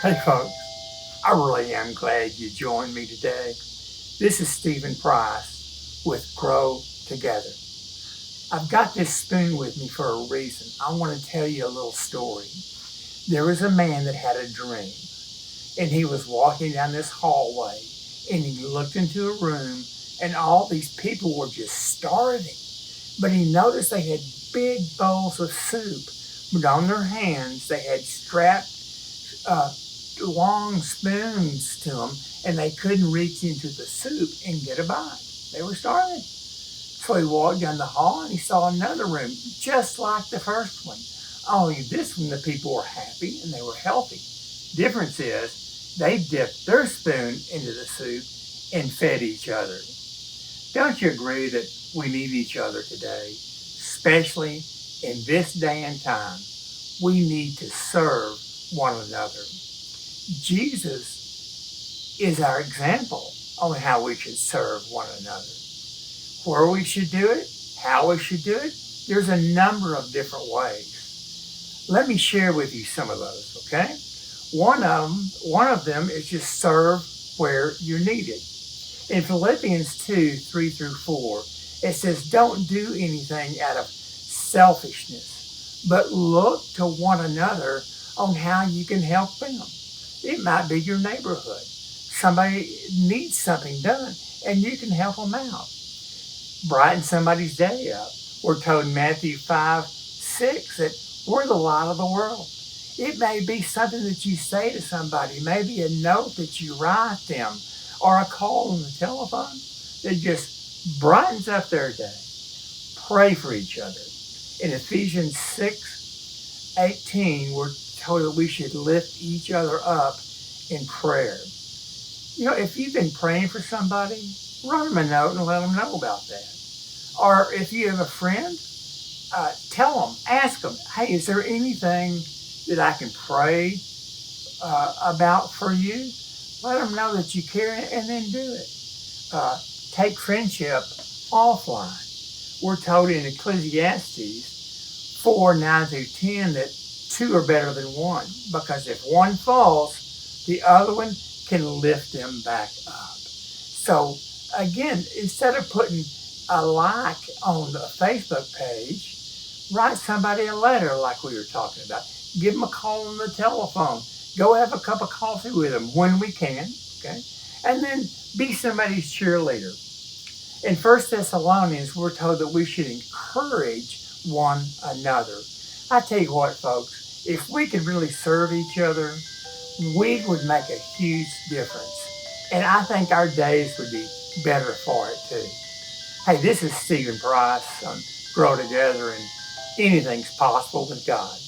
Hey folks, I really am glad you joined me today. This is Stephen Price with Grow Together. I've got this spoon with me for a reason. I want to tell you a little story. There was a man that had a dream, and he was walking down this hallway, and he looked into a room, and all these people were just starving. But he noticed they had big bowls of soup, but on their hands they had strapped uh, long spoons to them, and they couldn't reach into the soup and get a bite. They were starving. So he walked down the hall and he saw another room just like the first one. Only this one, the people were happy and they were healthy. Difference is they dipped their spoon into the soup and fed each other. Don't you agree that we need each other today, especially in this day and time? We need to serve one another. Jesus is our example on how we should serve one another. Where we should do it, how we should do it, there's a number of different ways. Let me share with you some of those, okay? One of them is just serve where you're needed. In Philippians 2, 3 through 4, it says, don't do anything out of selfishness, but look to one another on how you can help them. It might be your neighborhood. Somebody needs something done, and you can help them out. Brighten somebody's day up. We're told in Matthew 5, 6 that we're the light of the world. It may be something that you say to somebody, maybe a note that you write them, or a call on the telephone that just brightens up their day. Pray for each other. In Ephesians 6:18, we're told that we should lift each other up in prayer. If you've been praying for somebody, write them a note and let them know about that. Or if you have a friend, tell them, ask them, hey, is there anything that I can pray about for you? Let them know that you care and then do it. Take friendship offline. We're told in Ecclesiastes 4, 9 through 10 that two are better than one, because if one falls, the other one can lift them back up. So again, instead of putting a like on the Facebook page, write somebody a letter like we were talking about. Give them a call on the telephone. Go have a cup of coffee with them when we can, okay? And then be somebody's cheerleader. In 1 Thessalonians, we're told that we should encourage one another. I tell you what, folks, if we could really serve each other, we would make a huge difference. And I think our days would be better for it too. Hey, this is Stephen Price on Grow Together, and anything's possible with God.